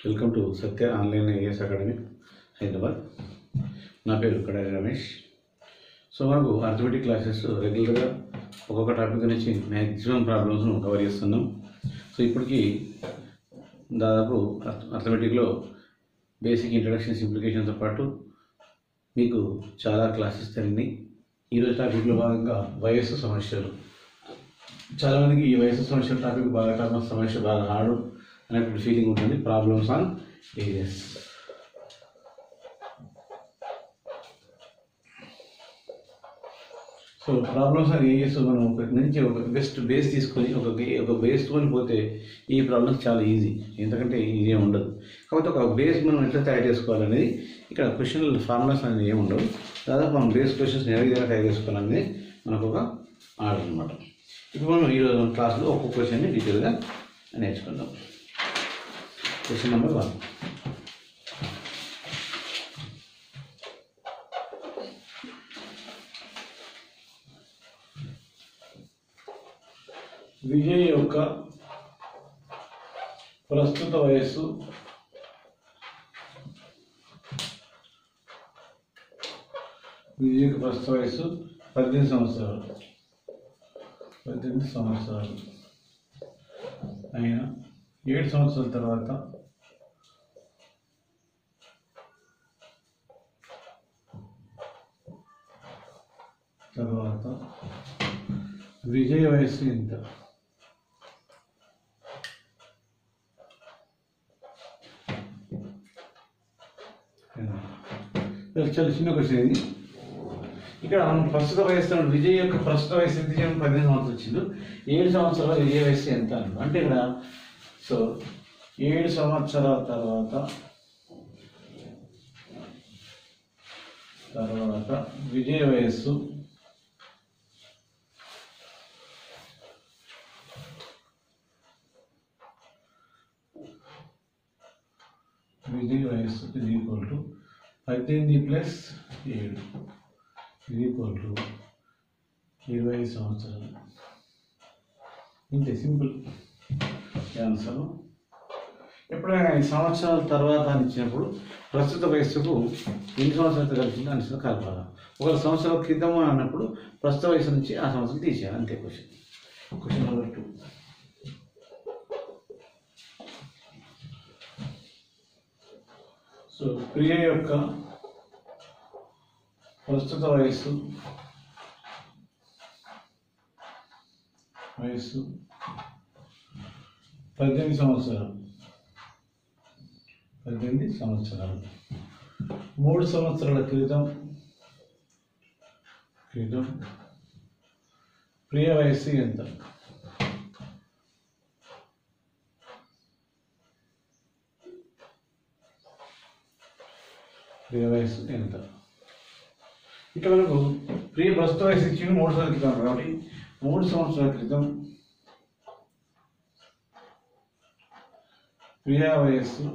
Welcome to Satya online IAS academy Hyderabad. నా పేరు Kadari Ramesh. So మనకు అర్థమెటిక్ క్లాసెస్ రెగ్యులర్గా ఒక్కొక్క టాపిక్ నుంచి మ్యాక్సిమం ప్రాబ్లమ్స్ను కవర్ చేస్తున్నాం. సో ఇప్పటికీ దాదాపు అర్థమెటిక్లో బేసిక్ ఇంట్రడక్షన్ సింప్లికేషన్తో పాటు మీకు చాలా క్లాసెస్ జరిగినాయి. ఈరోజు టాపిక్లో భాగంగా వయస్సు సమస్యలు. చాలామందికి ఈ వయస్సు సమస్యల టాపిక్ బాగా సమస్య బాగా హార్డ్ అనేటువంటి ఫీలింగ్ ఉంటుంది. Problems on areas. So problems on areas మనం ఒక నుంచి ఒక బెస్ట్ బేస్ తీసుకొని ఒక బేస్కొని పోతే ఈ ప్రాబ్లమ్స్ చాలా ఈజీ, ఎందుకంటే ఈజీ ఉండదు. కాకపోతే ఒక బేస్ మనం ఎట్లా తయారు చేసుకోవాలనేది ఇక్కడ క్వశ్చన్ ఫార్ములాస్ అనేది ఏమి ఉండవు. దాదాపు మనం బేస్ క్వశ్చన్స్ ఏ విధంగా తయారు చేసుకోవాలనేది మనకు ఒక ఆర్డర్ అనమాట. ఇప్పుడు మనం ఈరోజు క్లాస్లో ఒక్కొక్క క్వశ్చన్ని డీటెయిల్గా నేర్చుకుందాం. Question number 1. విజయ్ యొక్క ప్రస్తుత వయస్సు విజయ్ యొక్క ప్రస్తుత వయస్సు 18 సంవత్సరాలు. 18 సంవత్సరాలు అయిన 7 సంవత్సరాల తర్వాత విజయ్ వయస్సు ఎంత? చాలా చిన్న క్వశ్చన్ ఇది. ఇక్కడ మనం ప్రస్తుత వయస్సు విజయ్ యొక్క ప్రస్తుత వయస్సు ఎంత? 18 సంవత్సరాలు వచ్చింది. 7 సంవత్సరాల విజయ్ వయస్సు ఎంత అంటే ఇక్కడ సో 7 సంవత్సరాల తర్వాత విజయ్ వయస్సు is equal to 18 plus 7 is equal to 20 సంవత్సరాలు. ఇంతే, సింపుల్ ఆన్సర్. ఎప్పుడైనా ఈ సంవత్సరాల తర్వాత అని ఇచ్చినప్పుడు ప్రస్తుత వయస్సుకు ఎన్ని సంవత్సరాలతో కలిసిందో అని కలపాలి. ఒక సంవత్సరాల క్రితం అన్నప్పుడు ప్రస్తుత వయసు నుంచి ఆ సంవత్సరం తీసేయాలి, అంతే. Question number 2. సో ప్రియ యొక్క ప్రస్తుత వయస్సు 18 సంవత్సరాలు. 3 సంవత్సరాల క్రితం ప్రియ వయస్సు ఎంత? ప్రియ వయస్సు ఎంత? ఇక్కడ మనకు ప్రియ ప్రస్తుత వయసు ఇచ్చింది 3 సంవత్సరాల క్రితం కాబట్టి 3 సంవత్సరాల క్రితం ప్రియ వయస్సు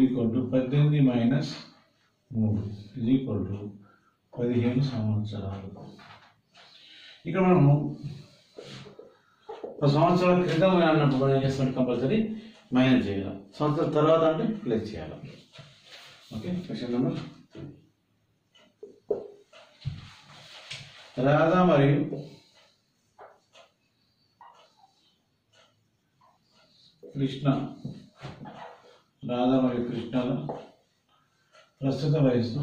equal to 18 minus 3 equal to 15 సంవత్సరాలు. ఇక్కడ మనము ఒక సంవత్సరాల క్రితం అన్నప్పుడు మనం ఏం చేస్తాం? కంపల్సరీ మైనస్ చేయాలి. సంవత్సరాల తర్వాత అంటే ప్లస్ చేయాలి. ఓకే. Question number 3. రాధా మరియు కృష్ణల ప్రస్తుత వయస్సు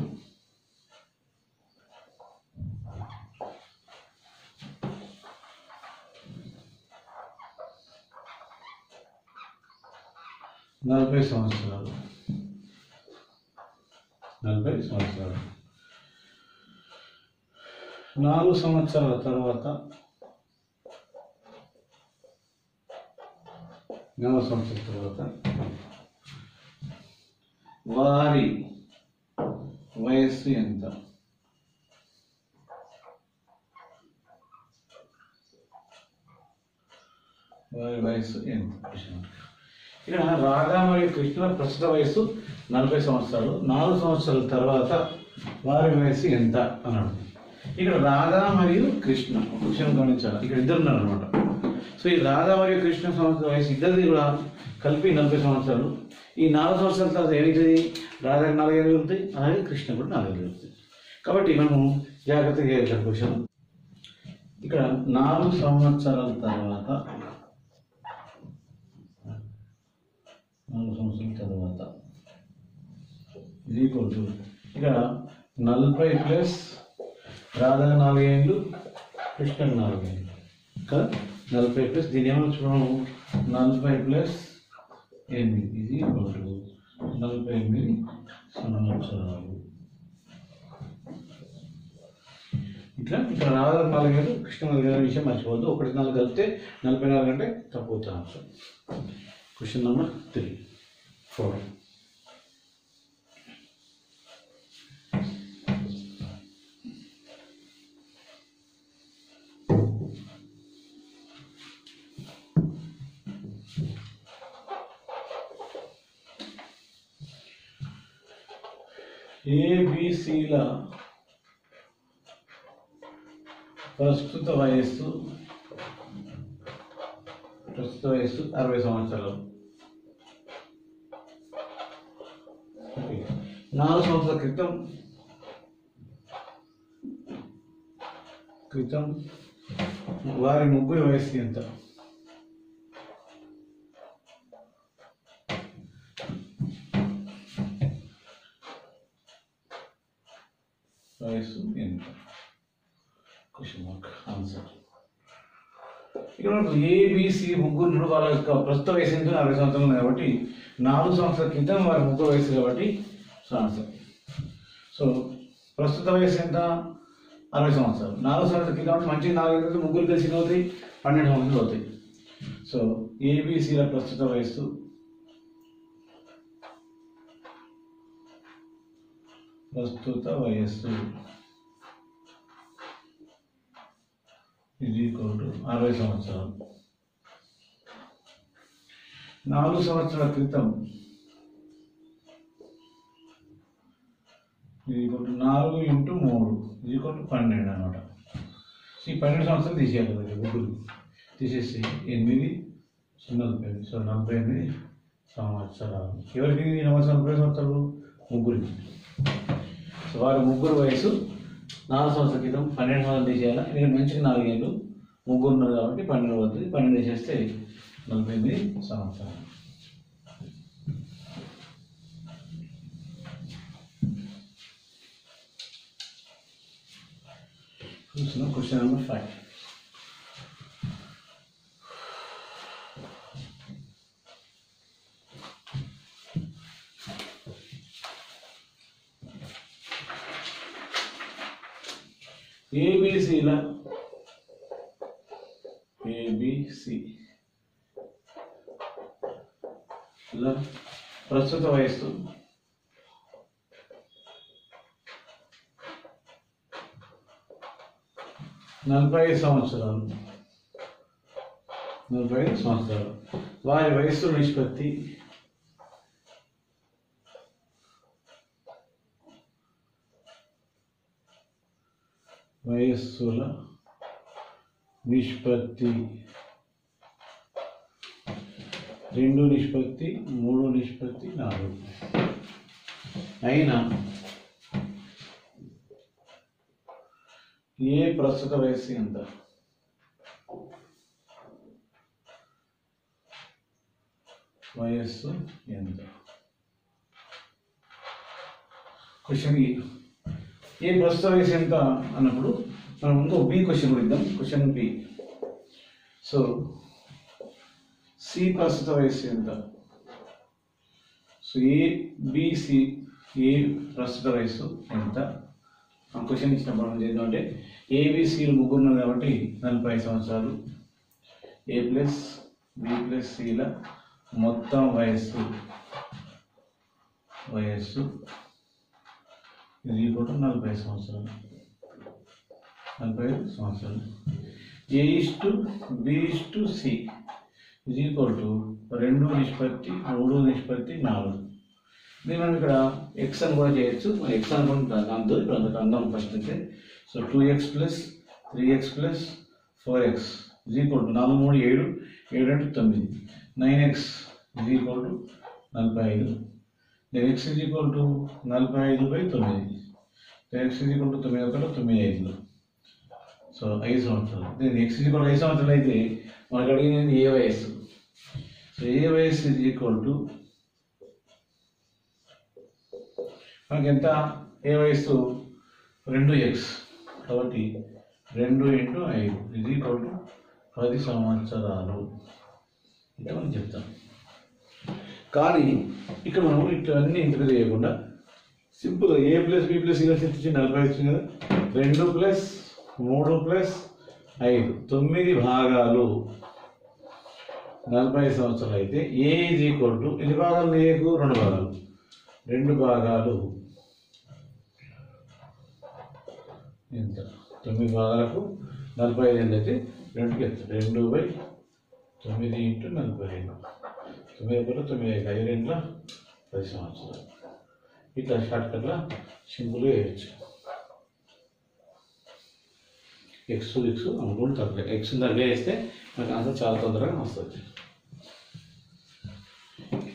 నలభై సంవత్సరాలు. 4 సంవత్సరాల తర్వాత వారి వయస్సు ఎంత? ఇక్కడ రాధా మరియు కృష్ణ ప్రస్తుత వయస్సు 40 సంవత్సరాలు. 4 సంవత్సరాల తర్వాత వారి వయస్సు ఎంత అన్నాడు. ఇక్కడ రాధా మరియు కృష్ణ విషయం గమనించాలి. ఇక్కడ ఇద్దరు ఉన్నారు అనమాట. సో ఈ రాధ మరియు కృష్ణ సంవత్సరం వయసు ఇద్దరిది కూడా కలిపి 40 సంవత్సరాలు. ఈ 4 సంవత్సరాల తర్వాత ఏమవుతుంది, రాధకు 4 ఏళ్ళు వెళ్తాయి, అలాగే కృష్ణ కూడా 4 ఏళ్ళు వెళ్తాయి. కాబట్టి మనము జాగ్రత్తగా చేయాలి. క్వశ్చన్ ఇక్కడ 4 సంవత్సరాల తర్వాత 4 సంవత్సరాల తర్వాత ఇది ఇక్కడ 40 ప్లస్ రాధకు 4 ఏళ్ళు కృష్ణకు 4 ఏళ్ళు కదా. 40 ప్లస్ దీని ఏమన్నా చూడము 40 ప్లస్ 8 ఇది 48 సంవత్సరాలు. ఇట్లా ఇక్కడ రాధ 4 ఏళ్ళు కృష్ణ 4 ఏళ్ళ విషయం మర్చిపోవద్దు. 1 4 కలిపితే 44 అంటే తక్కువ ఆన్సర్. క్వశ్చన్ నెంబర్ 3 4 ABCల ప్రస్తుత వయస్సు 60 సంవత్సరాలు. 4 సంవత్సరాల క్రితం వారి ముగ్గురి వయస్సు ఎంత? వయస్సు ఎంత? Question mark answer. ఇక్కడ ఏబిసి ముగ్గురు వాళ్ళ యొక్క ప్రస్తుత వయసు ఎంత? 40 సంవత్సరాలు కాబట్టి 4 సంవత్సరాల క్రితం వారి ముగ్గురు వయసు కాబట్టి ఆన్సర్. సో ప్రస్తుత వయసు ఎంత? 60 సంవత్సరాలు. 4 సంవత్సరాల క్రితం మంచి 4 ముగ్గురు కలిసి అవుతాయి, 12 సంవత్సరాలు అవుతాయి. సో ఏబిసిల ప్రస్తుత వయస్సు ఇది 60 సంవత్సరాలు. 4 సంవత్సరాల క్రితం ఇది 4 × 3 ఇది 12 అనమాట. ఈ 12 సంవత్సరాలు తీసేయాలి కదా, ముగ్గురు తీసేసి 8 40. సో 48 సంవత్సరాలు. ఎవరికి 40 సంవత్సరాలు? ముగ్గురికి. సో వారి ముగ్గురు వయసు 4 సంవత్సరాల క్రితం 12 సంవత్సరాలు తీసేయాలి. మీరు మంచిగా 4 ఏళ్ళు ముగ్గురు ఉన్నారు కాబట్టి 12 అవుతుంది. 12 తీసేస్తే 48 సంవత్సరాలు. చూస్తున్నాం. Question number 5. ఏబిసిల ప్రస్తుత వయస్సు 45 సంవత్సరాలు. వారి వయస్సు నిష్పత్తి వయస్సుల నిష్పత్తి 2:3:4 అయినా ఏ ప్రస్తుత వయస్సు ఎంత? వయస్సు ఎంత? క్వశ్చన్ ఏ ప్రస్తుత వయసు ఎంత అన్నప్పుడు మనం ఇంకో బి క్వశ్చన్ ఇద్దాం. Question B. సో సి ప్రస్తుత వయసు ఎంత? సో ఏబిసి ఏ ప్రస్తుత వయసు ఎంత? క్వశ్చన్ ఇచ్చినప్పుడు మనం చేద్దాం అంటే ఏబిసిలు ముగ్గురు ఉన్నారు కాబట్టి 45 సంవత్సరాలు. ఏ ప్లస్ బి ప్లస్ సిల మొత్తం వయస్సు ఇది 45 సంవత్సరాలు. 45 సంవత్సరాలు. A:B:C ఇది 2:3:4. దీన్ని మనం ఇక్కడ ఎక్స్ అని కూడా చేయొచ్చు. ఎక్స్ అనుకుంటాను అందు ఇప్పుడు అందుకు అందాం ఫస్ట్ అయితే. So 2x + 3x + 4x is equal to 4 3 7 7 అంటే 9 9x is equal to 45 then x is equal to 45/9 then x is equal to 9 1 9 5 so 5 సంవత్సరాలు దెన్ x ఈజ్ ఈక్వల్ 5 సంవత్సరాలు అయితే మనకు అడిగినది ఏ వయస్సు సో ఏ వయస్సు ఈజ్ ఈక్వల్ టు మనకి ఎంత ఏ వయస్సు 2x కాబట్టి 2 × 5 ఈజ్ ఈక్వల్ టు 10 సంవత్సరాలు ఇట్లా మనం చెప్తాం. కానీ ఇక్కడ మనం ఇట్లన్నీ ఇంటర్ చేయకుండా సింపుల్గా a + b + c వచ్చి 40 వచ్చింది కదా 2 + 3 + 5 9 భాగాలు 40 సంవత్సరాలు అయితే a ఈజ్ ఈక్వల్ టు ఎన్ని భాగాలు లేకు 2 భాగాలు 2 భాగాలు ఎంత 9 భాగాలకు 45 ఏంటంటే 2కి ఎంత 2/9 × 45 9 1 9 5 2 10 సంవత్సరాలు ఇట్లా షార్ట్కట్లో సింపుల్గా వేయచ్చు. ఎక్స్ అనుకుంటే తగ్గలేదు ఎక్స్ తగ్గ వేస్తే మనకు ఆన్సర్ చాలా తొందరగా వస్తుంది.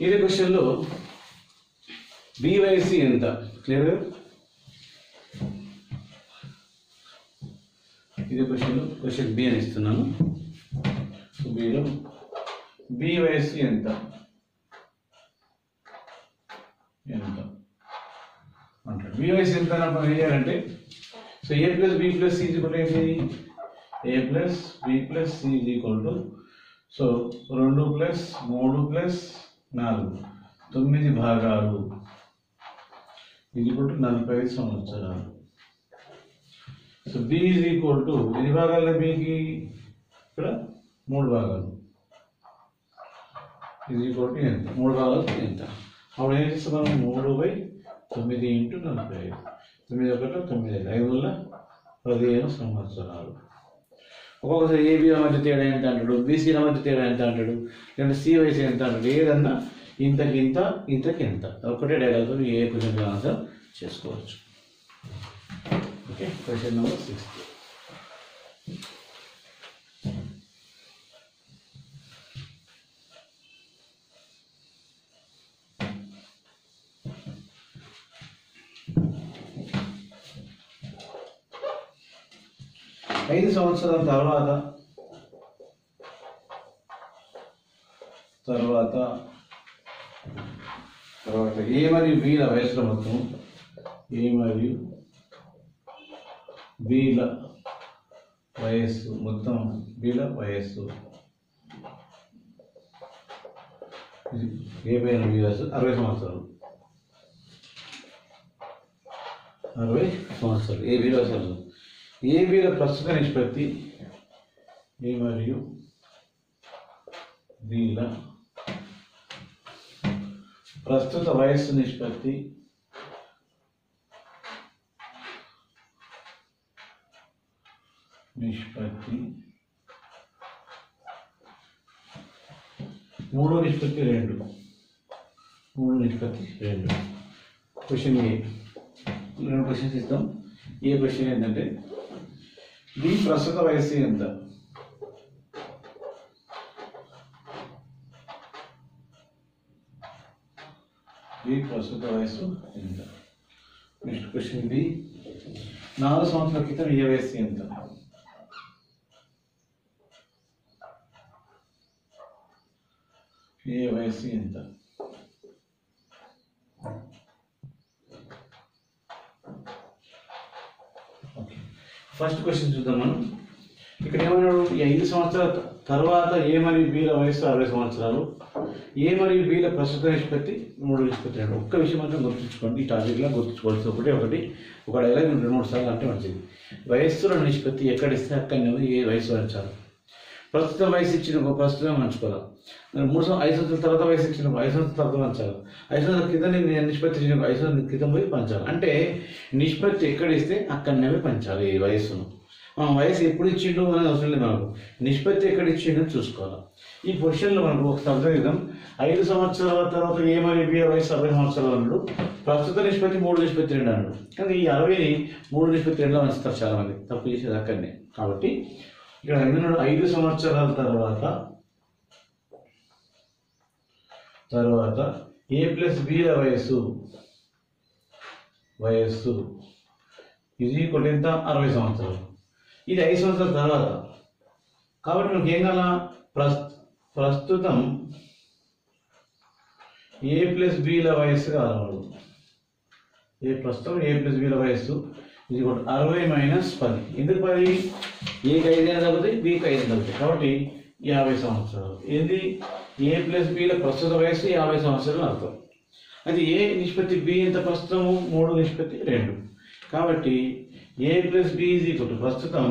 ఇదే క్వశ్చన్లో బి/సి ఎంత క్లియర్గా ఇదే క్వశ్చన్ బి అని ఇస్తున్నాను. సో బిలో బి/సి ఎంత అంటాడు. బి/సి ఎంత మనం ఏం చేయాలంటే సో a + b + c ఏంటి a + b + c సో 2 + 3 + 4 9 భాగాలు ఇది 45 సంవత్సరాలు. So b is equal to ఎన్ని భాగాలు bకి ఇక్కడ 3 భాగాలు ఈజ్ ఈక్వల్ టు ఎంత 3 భాగాలు ఎంత అప్పుడు ఏం చేస్తాం మనం 3/9 × 45 9 1 9 5 15 సంవత్సరాలు. ఒక్కొక్కసారి ఏబీల మధ్య తేడా ఎంత అంటాడు బీసీల మధ్య తేడా ఎంత అంటాడు లేదంటే సి వయసు ఎంత అంటాడు ఏదన్నా ఇంతకింత ఇంతకింత ఒకటే డైలాగ్తో ఏ క్వశ్చన్ ఆన్సర్ చేసుకోవచ్చు. Okay question number 6. ఐదు సంవత్సరాల తర్వాత ఏ మరియు బీల వయసులో మొత్తం ఏ మరియు బీల వయస్సు మొత్తం బీల వయస్సు ఏ పైన బీ వయస్సు 60 సంవత్సరాలు 60 సంవత్సరాలు ఏ బీల వయసు ఏ బీల ప్రస్తుత నిష్పత్తి ఏ మరియు బీల ప్రస్తుత వయస్సు నిష్పత్తి నిష్పత్తి 3:2 3:2. క్వశ్చన్ ఏ 2 క్వశ్చన్స్ ఇస్తాం. ఏ క్వశ్చన్ ఏంటంటే బి ప్రస్తుత వయస్సు ఎంత బి ప్రస్తుత వయస్సు ఎంత. నెక్స్ట్ క్వశ్చన్ బి 4 సంవత్సరాల క్రితం ఏ వయస్సు ఎంత ఏ వయస్సు ఎంత. ఓకే ఫస్ట్ క్వశ్చన్ చూద్దాం మనం. ఇక్కడ ఏమన్నాడు ఈ 5 సంవత్సరాల తర్వాత ఏ మరియు బీల వయస్సు 60 సంవత్సరాలు ఏ మరియు బీల ప్రస్తుత నిష్పత్తి 3:2. ఒక్క విషయం మాత్రం గుర్తుంచుకోండి ఈ టాపిక్లో గుర్తుంచుకోవాల్సి ఒక డైలాగ్ 2-3 సార్లు అంటే మంచిది. వయస్సుల నిష్పత్తి ఎక్కడిస్తే అక్కడనే ఏ వయసు అంచాలి. ప్రస్తుతం వయసు ఇచ్చిన ప్రస్తుతం మంచుకోవాలి. 5 సంవత్సరాల తర్వాత వయసు ఇచ్చిన 5 సంవత్సరాల తర్వాత పంచాలి. 5 సంవత్సరాల క్రితం నిష్పత్తి ఇచ్చిన 5 సంవత్సరాల క్రితం పోయి పంచాలి. అంటే నిష్పత్తి ఎక్కడిస్తే అక్కడనే పంచాలి ఈ వయస్సును. మనం వయసు ఎప్పుడు ఇచ్చిండు అనేది అవసరం లేదు. మనకు నిష్పత్తి ఎక్కడ ఇచ్చిండో చూసుకోవాలి. ఈ పొజిషన్లో మనకు ఒక అర్థం చేద్దాం. 5 సంవత్సరాల తర్వాత ఏ మరియు బి వయసు 60 సంవత్సరాలు అన్నాడు. ప్రస్తుత నిష్పత్తి 3:2 అన్నాడు. కానీ ఈ 60ని 3:2 వంచుతారు చాలామంది తప్పు చేసేది అక్కడనే. కాబట్టి ఇక్కడ 5 సంవత్సరాల తర్వాత ఏ ప్లస్ బిల వయస్సు ఇది ఎంత 60 సంవత్సరాలు. ఇది 5 సంవత్సరాల తర్వాత. కాబట్టి మనకి ఏం కావాలా, ప్రస్తుతం ఏ ప్లస్ బిల వయస్సు కావాలి. ప్రస్తుతం ఏ ప్లస్ బిల వయస్సు ఇది 60 మైనస్ 10. ఎందుకు 10? ఏకి 5 అయినా తగ్గుతాయి, బికి 5 తగ్గుతాయి. కాబట్టి 50 సంవత్సరాలు. ఏంది, ఏ ప్లస్ బిల ప్రస్తుత వయస్సు 50 సంవత్సరాలు అర్థం. అయితే ఏ నిష్పత్తి బి ఎంత ప్రస్తుతము 3:2. కాబట్టి A plus B is equal to ప్రస్తుతం